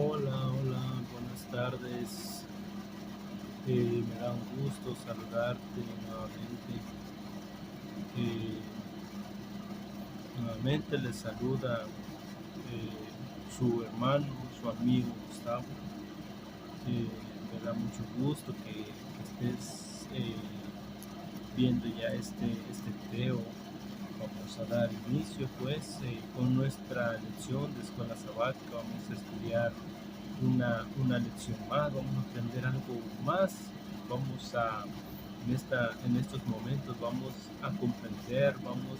Hola, hola, buenas tardes. Me da un gusto saludarte nuevamente. Eh, Nuevamente les saluda su hermano, su amigo Gustavo. Eh, Me da mucho gusto que estés viendo ya este video. Vamos a dar inicio pues con nuestra lección de escuela sabática. Vamos a estudiar una lección más, vamos a aprender algo más, vamos a, en estos momentos vamos a comprender, vamos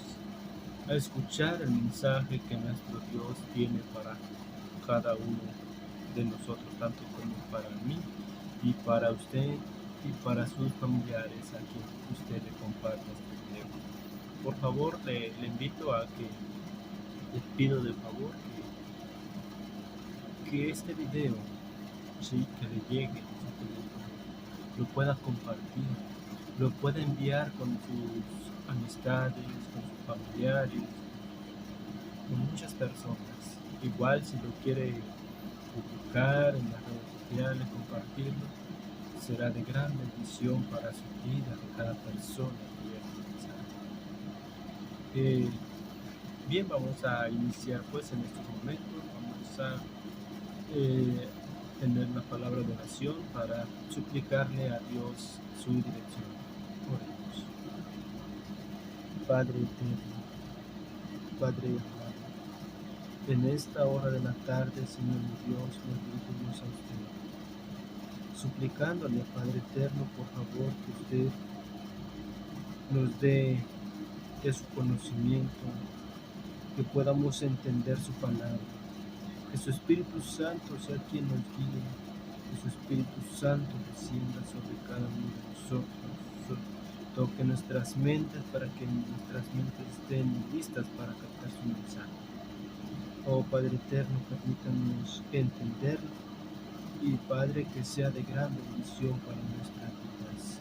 a escuchar el mensaje que nuestro Dios tiene para cada uno de nosotros, tanto como para mí y para usted y para sus familiares a quien usted le comparta este video. Por favor, le invito a que, le pido de favor que este video, sí, que le llegue a su teléfono, lo pueda compartir, lo pueda enviar con sus amistades, con sus familiares, con muchas personas. Igual si lo quiere publicar en las redes sociales, compartirlo, será de gran bendición para su vida, de cada persona que vea el mensaje. Bien, vamos a iniciar pues en estos momentos, vamos a tener una palabra de oración para suplicarle a Dios su dirección. Oremos. Padre eterno, Padre amado, en esta hora de la tarde, Señor mi Dios, nos dirigimos a usted, suplicándole, Padre eterno, por favor, que usted nos dé de su conocimiento, que podamos entender su palabra, que su Espíritu Santo sea quien nos guíe, que su Espíritu Santo descienda sobre cada uno de nosotros, toque nuestras mentes para que nuestras mentes estén listas para captar su mensaje. Oh Padre eterno, permítanos entenderlo y Padre, que sea de gran bendición para nuestras vidas.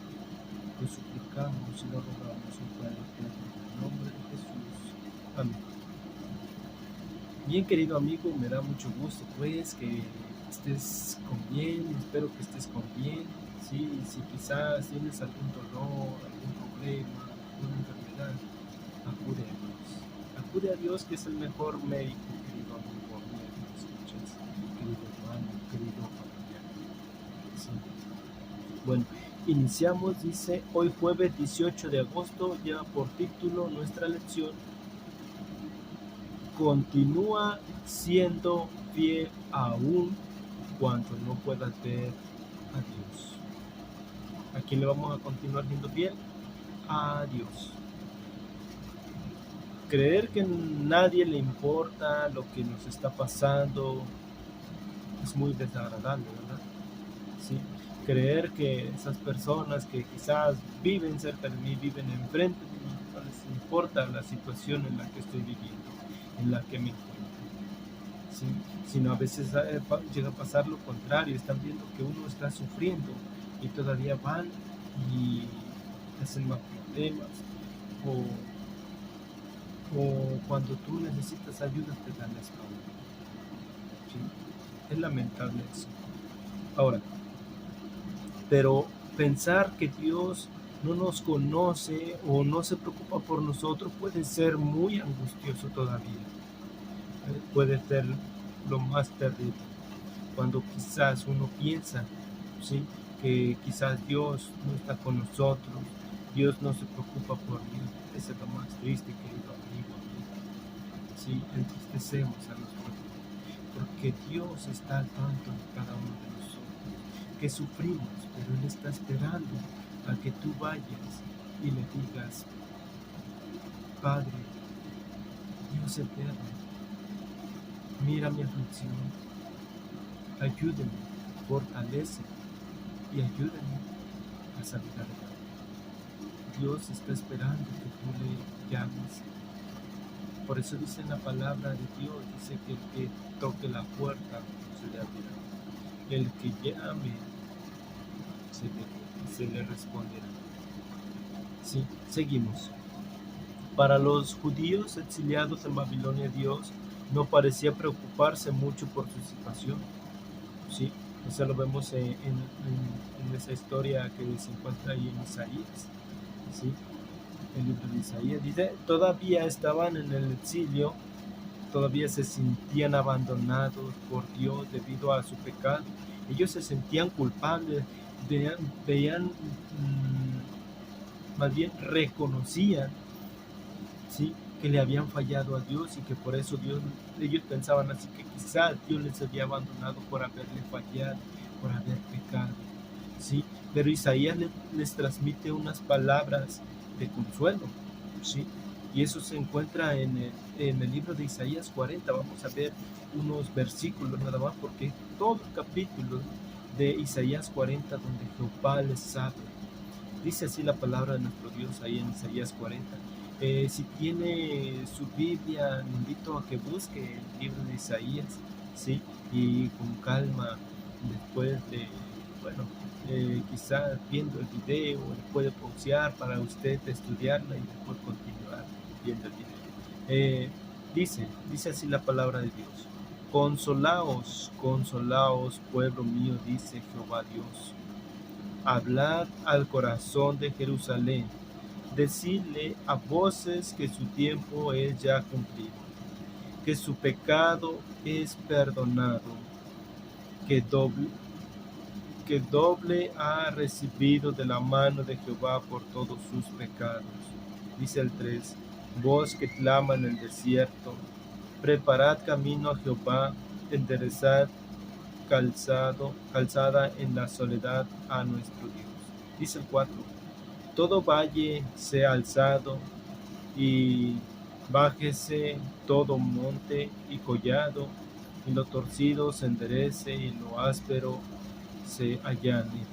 Lo suplicamos y lo rogamos, oh Padre eterno, en el nombre de Jesús. Amén. Bien, querido amigo, me da mucho gusto pues que estés con bien, espero que estés con bien. Sí, si quizás tienes algún dolor, algún problema, alguna enfermedad, acude a Dios. Acude a Dios, que es el mejor médico, querido amigo, amiga que me escuchas, querido hermano, querido familiar. Sí. Bueno, iniciamos, dice, hoy jueves 18 de agosto, lleva por título nuestra lección: continúa siendo fiel aún cuando no puedas ver a Dios. ¿A quién le vamos a continuar siendo fiel? A Dios. Creer que a nadie le importa lo que nos está pasando es muy desagradable, ¿verdad? ¿Sí? Creer que esas personas que quizás viven cerca de mí, viven enfrente de mí, no les importa la situación en la que estoy viviendo, en la que me encuentro. ¿Sí? Sino a veces llega a pasar lo contrario, están viendo que uno está sufriendo y todavía van y hacen más problemas, o cuando tú necesitas ayuda te dan la espalda. ¿Sí? Es lamentable eso. Ahora, pero pensar que Dios no nos conoce o no se preocupa por nosotros puede ser muy angustioso todavía. Puede ser lo más terrible, cuando quizás uno piensa, ¿sí?, que quizás Dios no está con nosotros, Dios no se preocupa por mí. Eso es lo más triste, querido amigo, amiga. Sí, entristecemos a nuestro Dios, porque Dios está al tanto de cada uno de nosotros, que sufrimos, pero Él está esperando a que tú vayas y le digas: Padre, Dios eterno, mira mi aflicción, ayúdame, fortalece y ayúdame a salir adelante. Dios está esperando que tú le llames. Por eso dice en la palabra de Dios, dice que el que toque la puerta se le abrirá. El que llame se le responderá. Sí, seguimos. Para los judíos exiliados en Babilonia, Dios no parecía preocuparse mucho por su situación. ¿sí? Eso lo vemos en esa historia que se encuentra ahí en Isaías, ¿sí? El libro de Isaías dice, todavía estaban en el exilio, todavía se sentían abandonados por Dios debido a su pecado. Ellos se sentían culpables, veían más bien reconocían, ¿sí?, que le habían fallado a Dios y que por eso ellos pensaban así, que quizás Dios les había abandonado por haberle fallado, por haber pecado, ¿sí? Pero Isaías les transmite unas palabras de consuelo, ¿sí? Y eso se encuentra en el libro de Isaías 40. Vamos a ver unos versículos nada más, porque todo el capítulo de Isaías 40 donde Jehová les habla. Dice así la palabra de nuestro Dios ahí en Isaías 40. Si tiene su Biblia, le invito a que busque el libro de Isaías, ¿sí? Y con calma, después de, bueno, quizás viendo el video, le puede pausear para usted estudiarla y después continuar viendo el video. Dice así la palabra de Dios. Consolaos, consolaos, pueblo mío, dice Jehová Dios. Hablad al corazón de Jerusalén, decidle a voces que su tiempo es ya cumplido, que su pecado es perdonado, que doble ha recibido de la mano de Jehová por todos sus pecados. Dice el 3, voz que clama en el desierto, preparad camino a Jehová, enderezad calzada en la soledad a nuestro Dios. Dice el 4, todo valle sea alzado y bájese todo monte y collado, y lo torcido se enderece y lo áspero se allane,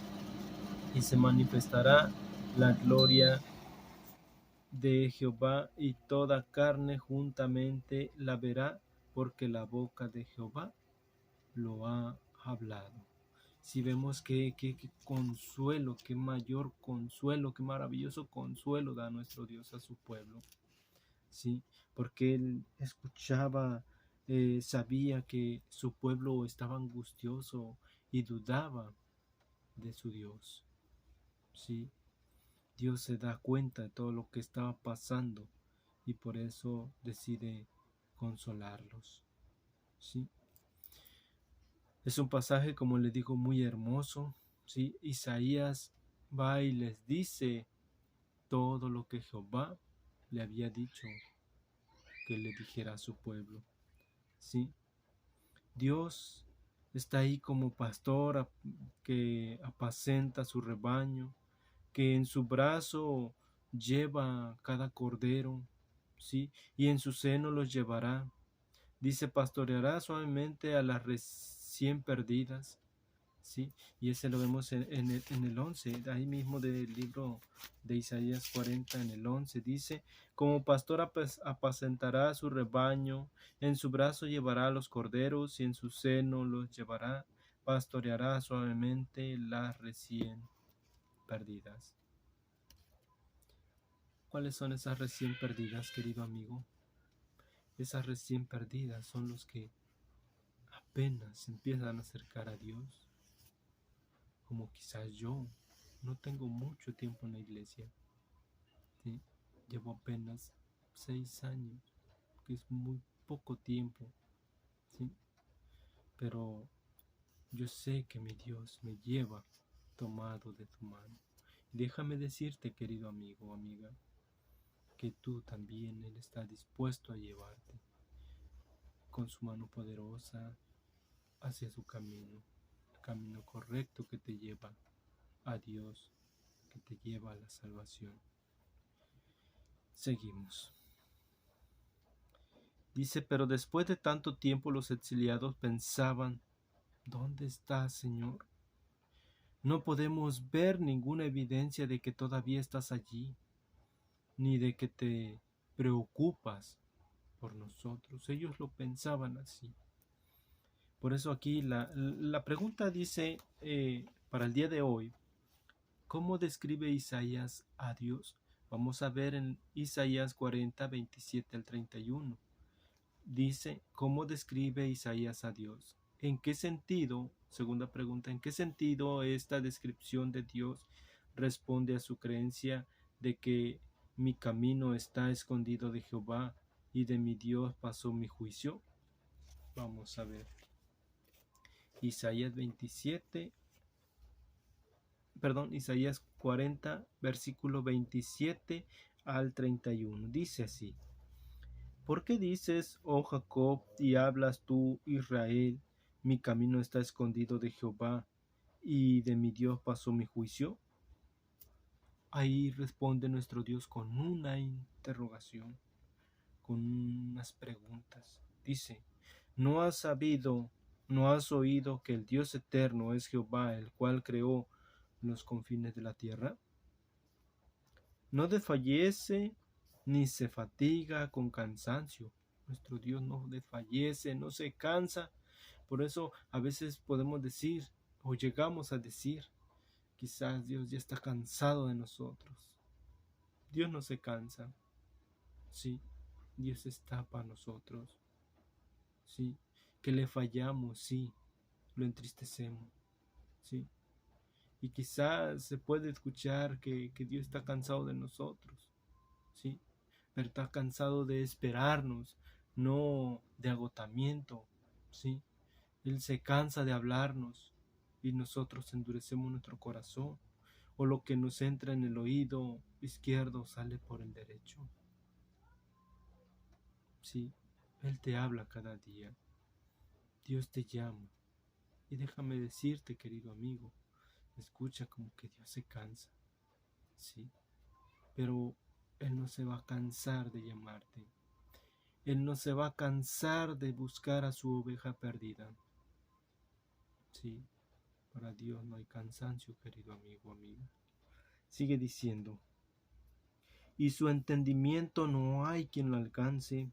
y se manifestará la gloria de Jehová, y toda carne juntamente la verá, porque la boca de Jehová lo ha hablado. Si vemos que consuelo, qué mayor consuelo, qué maravilloso consuelo da nuestro Dios a su pueblo, ¿sí? Porque él escuchaba, sabía que su pueblo estaba angustioso y dudaba de su Dios, ¿sí? Dios se da cuenta de todo lo que estaba pasando y por eso decide consolarlos, ¿sí? Es un pasaje, como les digo, muy hermoso, ¿sí? Isaías va y les dice todo lo que Jehová le había dicho que le dijera a su pueblo, ¿sí? Dios está ahí como pastor que apacenta su rebaño, que en su brazo lleva cada cordero, ¿sí? Y en su seno los llevará. Dice, pastoreará suavemente a las recién perdidas, ¿sí? Y ese lo vemos en el 11, ahí mismo del libro de Isaías 40, en el 11, dice, como pastor apacentará su rebaño, en su brazo llevará a los corderos y en su seno los llevará, pastoreará suavemente las recién perdidas. ¿Cuáles son esas recién perdidas, querido amigo? Esas recién perdidas son los que apenas empiezan a acercar a Dios, como quizás yo. No tengo mucho tiempo en la iglesia, ¿sí? Llevo apenas 6 años, que es muy poco tiempo, ¿sí? Pero yo sé que mi Dios me lleva tomado de tu mano. Déjame decirte, querido amigo o amiga, que tú también Él está dispuesto a llevarte con su mano poderosa hacia su camino, el camino correcto que te lleva a Dios, que te lleva a la salvación. Seguimos. Dice, pero después de tanto tiempo los exiliados pensaban, ¿dónde estás, Señor? No podemos ver ninguna evidencia de que todavía estás allí, ni de que te preocupas por nosotros. Ellos lo pensaban así. Por eso aquí la pregunta dice, para el día de hoy, ¿cómo describe Isaías a Dios? Vamos a ver en Isaías 40, 27 al 31. Dice, ¿cómo describe Isaías a Dios? ¿En qué sentido, segunda pregunta, en qué sentido esta descripción de Dios responde a su creencia de que mi camino está escondido de Jehová y de mi Dios pasó mi juicio? Vamos a ver. Isaías 27, Isaías 40, versículo 27 al 31. Dice así: ¿Por qué dices, oh Jacob, y hablas tú, Israel, mi camino está escondido de Jehová, y de mi Dios pasó mi juicio? Ahí responde nuestro Dios con una interrogación, con unas preguntas. Dice: ¿No has sabido, no has oído que el Dios eterno es Jehová, el cual creó los confines de la tierra? No desfallece ni se fatiga con cansancio. Nuestro Dios no desfallece, no se cansa. Por eso a veces podemos decir, o llegamos a decir, quizás Dios ya está cansado de nosotros. Dios no se cansa. Sí, Dios está para nosotros. Sí, que le fallamos, sí, lo entristecemos. Sí, y quizás se puede escuchar que Dios está cansado de nosotros. Sí, pero está cansado de esperarnos, no de agotamiento, ¿sí? Él se cansa de hablarnos y nosotros endurecemos nuestro corazón, o lo que nos entra en el oído izquierdo sale por el derecho, ¿sí? Él te habla cada día, Dios te llama, y déjame decirte, querido amigo, escucha como que Dios se cansa, ¿sí? Pero Él no se va a cansar de llamarte. Él no se va a cansar de buscar a su oveja perdida. Sí, para Dios no hay cansancio, querido amigo, amiga. Sigue diciendo: y su entendimiento no hay quien lo alcance.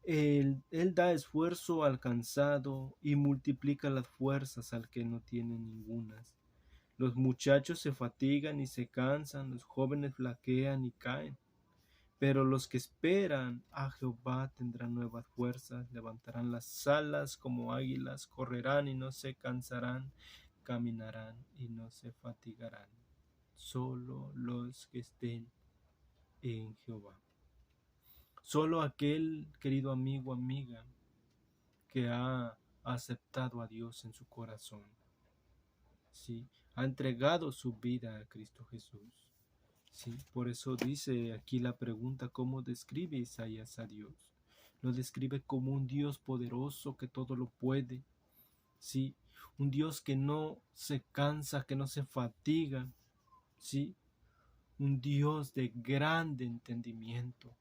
Él da esfuerzo al cansado y multiplica las fuerzas al que no tiene ningunas. Los muchachos se fatigan y se cansan, los jóvenes flaquean y caen. Pero los que esperan a Jehová tendrán nuevas fuerzas, levantarán las alas como águilas, correrán y no se cansarán, caminarán y no se fatigarán. Solo los que estén en Jehová. Solo aquel, querido amigo, amiga, que ha aceptado a Dios en su corazón, ¿sí? Ha entregado su vida a Cristo Jesús. Sí, por eso dice aquí la pregunta: ¿cómo describe Isaías a Dios? Lo describe como un Dios poderoso que todo lo puede, sí, un Dios que no se cansa, que no se fatiga, sí, un Dios de grande entendimiento,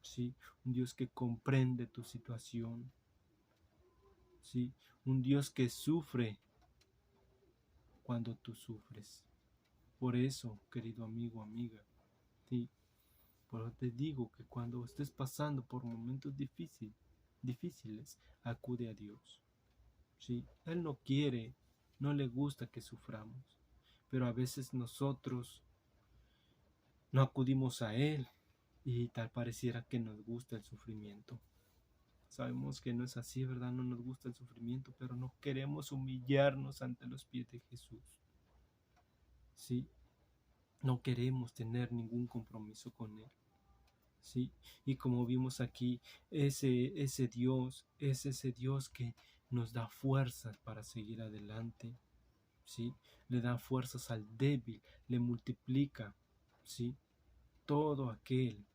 sí, un Dios que comprende tu situación, sí, un Dios que sufre cuando tú sufres. Por eso, querido amigo, amiga, sí, pero te digo que cuando estés pasando por momentos difíciles, acude a Dios. ¿Sí? Él no quiere, no le gusta que suframos, pero a veces nosotros no acudimos a Él y tal pareciera que nos gusta el sufrimiento. Sabemos que no es así, ¿verdad? No nos gusta el sufrimiento, pero no queremos humillarnos ante los pies de Jesús. ¿Sí? No queremos tener ningún compromiso con Él. ¿Sí? Y como vimos aquí, ese Dios es ese Dios que nos da fuerzas para seguir adelante, ¿sí? Le da fuerzas al débil, le multiplica, ¿sí? Todo aquel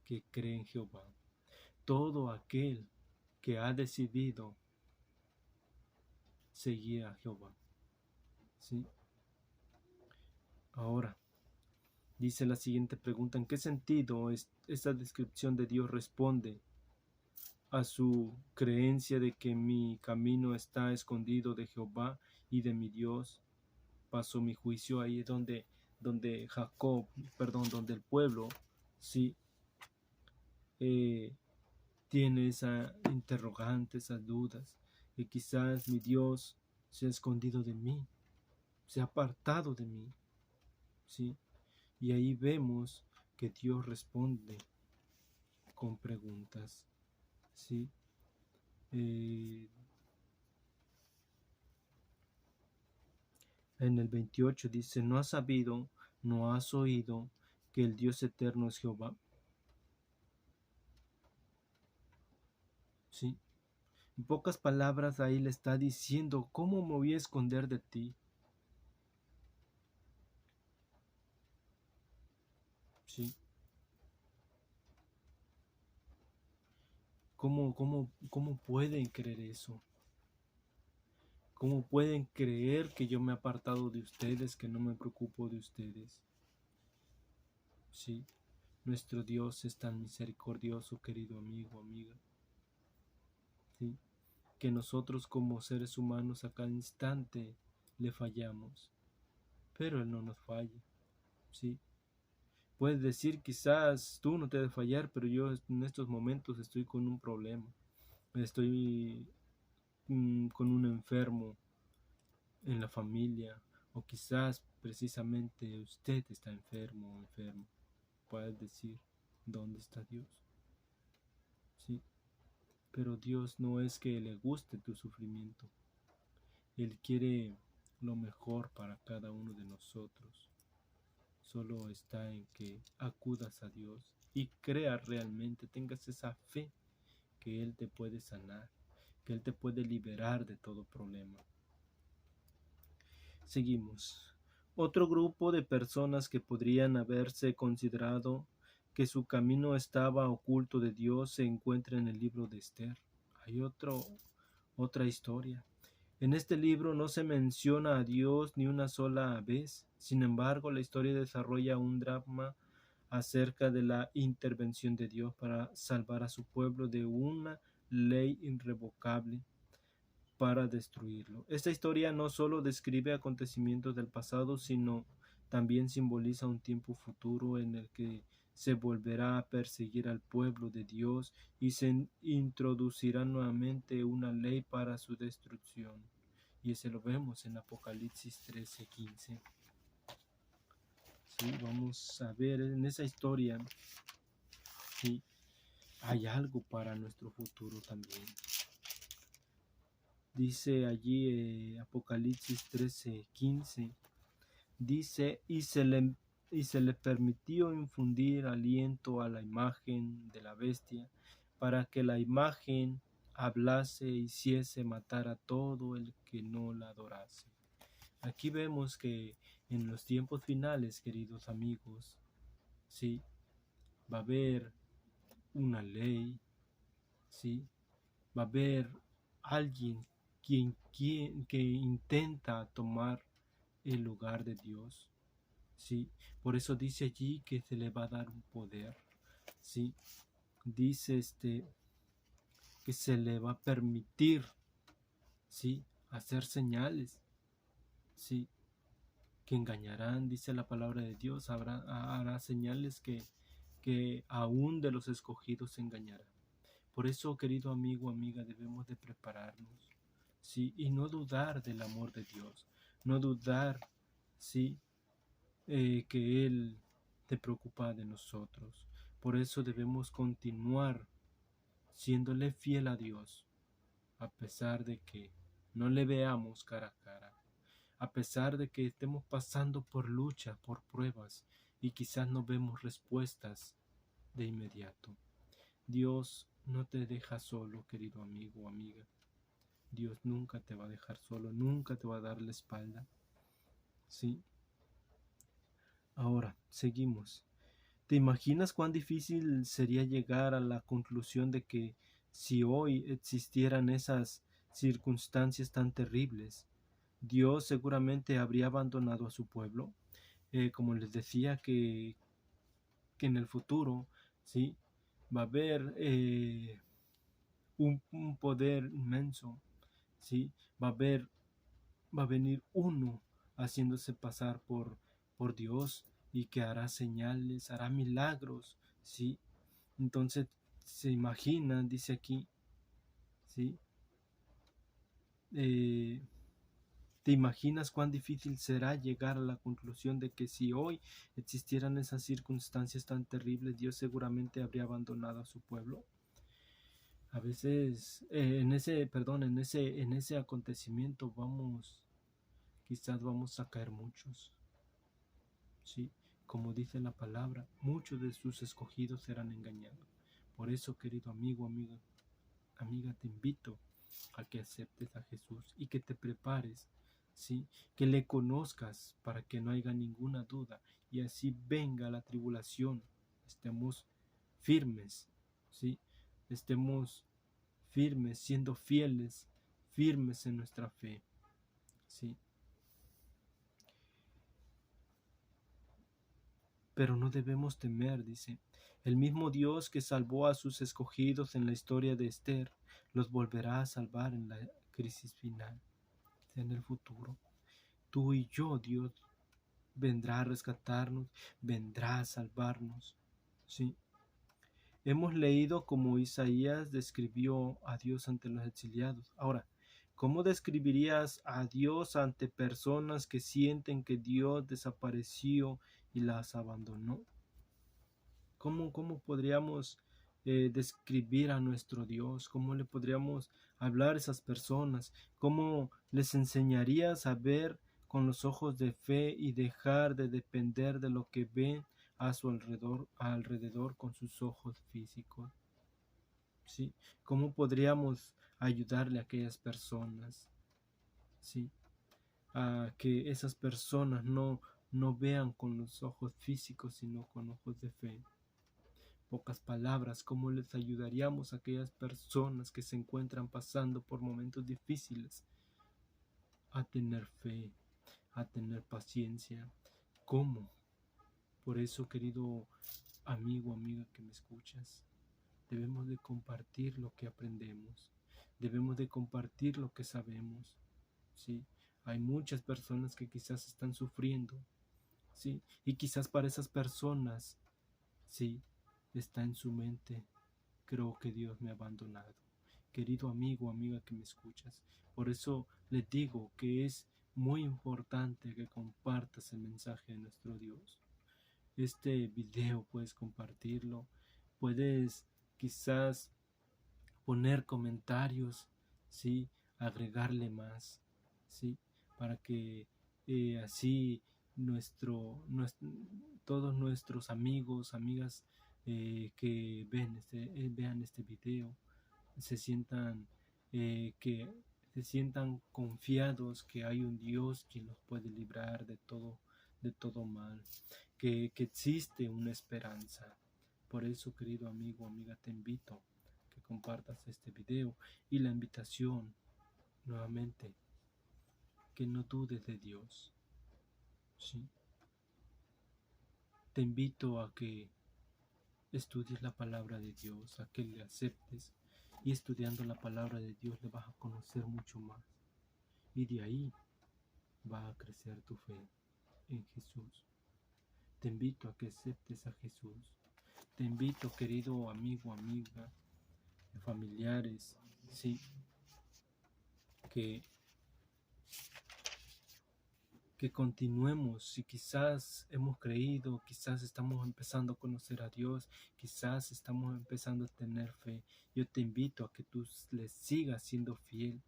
que cree en Jehová, todo aquel que ha decidido seguir a Jehová, ¿sí? Ahora, dice la siguiente pregunta: ¿en qué sentido esta descripción de Dios responde a su creencia de que mi camino está escondido de Jehová y de mi Dios pasó mi juicio? Ahí es donde Jacob, perdón, donde el pueblo, sí, eh, tiene esa interrogante, esas dudas, que quizás mi Dios se ha escondido de mí, se ha apartado de mí, sí, y ahí vemos que Dios responde con preguntas, sí. En el 28 dice, ¿no has sabido, no has oído que el Dios eterno es Jehová? Sí. En pocas palabras ahí le está diciendo, ¿cómo me voy a esconder de ti? Sí. ¿Cómo pueden creer eso? ¿Cómo pueden creer que yo me he apartado de ustedes, que no me preocupo de ustedes? Sí, nuestro Dios es tan misericordioso, querido amigo, amiga. Sí, que nosotros como seres humanos a cada instante le fallamos, pero Él no nos falla. Sí, puedes decir quizás tú no te debes fallar, pero yo en estos momentos estoy con un problema. Estoy con un enfermo en la familia, o quizás precisamente usted está enfermo o enfermo. Puedes decir, ¿dónde está Dios? Sí, pero Dios no es que le guste tu sufrimiento. Él quiere lo mejor para cada uno de nosotros. Solo está en que acudas a Dios y creas realmente, tengas esa fe que Él te puede sanar, que Él te puede liberar de todo problema. Seguimos. Otro grupo de personas que podrían haberse considerado que su camino estaba oculto de Dios se encuentra en el libro de Esther. Hay otra historia. En este libro no se menciona a Dios ni una sola vez. Sin embargo, la historia desarrolla un drama acerca de la intervención de Dios para salvar a su pueblo de una ley irrevocable para destruirlo. Esta historia no solo describe acontecimientos del pasado, sino también simboliza un tiempo futuro en el que se volverá a perseguir al pueblo de Dios y se introducirá nuevamente una ley para su destrucción. Y ese lo vemos en Apocalipsis 13:15. Sí, vamos a ver en esa historia, sí, hay algo para nuestro futuro también. Dice allí Apocalipsis 13:15, dice, y se le permitió infundir aliento a la imagen de la bestia, para que la imagen hablase, hiciese matar a todo el que no la adorase. Aquí vemos que en los tiempos finales, queridos amigos, sí, va a haber una ley, sí, va a haber alguien que intenta tomar el lugar de Dios. Sí, por eso dice allí que se le va a dar un poder. Sí, dice que se le va a permitir, sí, hacer señales. Sí, que engañarán, dice la palabra de Dios, hará señales que aún de los escogidos se engañarán. Por eso, querido amigo, amiga, debemos de prepararnos, ¿sí? Y no dudar del amor de Dios, no dudar, ¿sí? Que Él te preocupa de nosotros. Por eso debemos continuar siéndole fiel a Dios, a pesar de que no le veamos cara a cara, a pesar de que estemos pasando por lucha, por pruebas, y quizás no vemos respuestas de inmediato. Dios no te deja solo, querido amigo o amiga. Dios nunca te va a dejar solo, nunca te va a dar la espalda. ¿Sí? Ahora, seguimos. ¿Te imaginas cuán difícil sería llegar a la conclusión de que si hoy existieran esas circunstancias tan terribles, Dios seguramente habría abandonado a su pueblo? Como les decía, que en el futuro, ¿sí? Va a haber un poder inmenso, ¿sí? Va a venir uno haciéndose pasar por Dios y que hará señales, hará milagros, ¿sí? Entonces se imagina, dice aquí, ¿sí? ¿Te imaginas cuán difícil será llegar a la conclusión de que si hoy existieran esas circunstancias tan terribles, Dios seguramente habría abandonado a su pueblo? A veces, en ese acontecimiento quizás vamos a caer muchos, ¿sí? Como dice la palabra, muchos de sus escogidos serán engañados. Por eso, querido amigo, amiga, te invito a que aceptes a Jesús y que te prepares, ¿sí? Que le conozcas para que no haya ninguna duda y así venga la tribulación, estemos firmes, ¿sí? Estemos firmes, siendo fieles, firmes en nuestra fe, ¿sí? Pero no debemos temer, dice. El mismo Dios que salvó a sus escogidos en la historia de Esther, los volverá a salvar en la crisis final, en el futuro. Tú y yo, Dios, vendrá a rescatarnos, vendrá a salvarnos. Sí. Hemos leído cómo Isaías describió a Dios ante los exiliados. Ahora, ¿cómo describirías a Dios ante personas que sienten que Dios desapareció y las abandonó? ¿Cómo podríamos describir a nuestro Dios? ¿Cómo le podríamos hablar a esas personas? ¿Cómo les enseñarías a ver con los ojos de fe y dejar de depender de lo que ven a su alrededor con sus ojos físicos? ¿Sí? ¿Cómo podríamos ayudarle a aquellas personas? ¿Sí? A que esas personas no vean con los ojos físicos, sino con ojos de fe. Pocas palabras, ¿cómo les ayudaríamos a aquellas personas que se encuentran pasando por momentos difíciles a tener fe, a tener paciencia? ¿Cómo? Por eso, querido amigo, amiga que me escuchas, debemos de compartir lo que aprendemos, debemos de compartir lo que sabemos, ¿sí? Hay muchas personas que quizás están sufriendo, ¿sí? Y quizás para esas personas, ¿sí? Está en su mente: creo que Dios me ha abandonado. Querido amigo, amiga que me escuchas, por eso les digo que es muy importante que compartas el mensaje de nuestro Dios. Este video puedes compartirlo, puedes quizás poner comentarios, ¿sí? Agregarle más, ¿sí? Para que así todos nuestros amigos, amigas que vean este video se sientan que se sientan confiados que hay un Dios quien los puede librar de todo mal, que existe una esperanza. Por eso, querido amigo, amiga, te invito que compartas este video y la invitación nuevamente, que no dudes de Dios, ¿sí? Te invito a que estudies la palabra de Dios, a que le aceptes, y estudiando la palabra de Dios le vas a conocer mucho más, y de ahí va a crecer tu fe en Jesús. Te invito a que aceptes a Jesús. Te invito, querido amigo, amiga, familiares, sí, que continuemos. Si quizás hemos creído, quizás estamos empezando a conocer a Dios, quizás estamos empezando a tener fe, yo te invito a que tú le sigas siendo fiel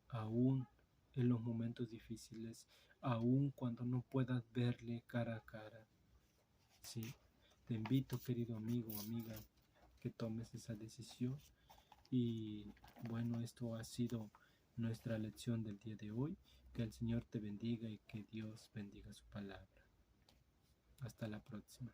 aún en los momentos difíciles, aún cuando no puedas verle cara a cara. Sí, te invito, querido amigo, amiga, que tomes esa decisión. Y bueno, esto ha sido nuestra lección del día de hoy. Que el Señor te bendiga y que Dios bendiga su palabra. Hasta la próxima.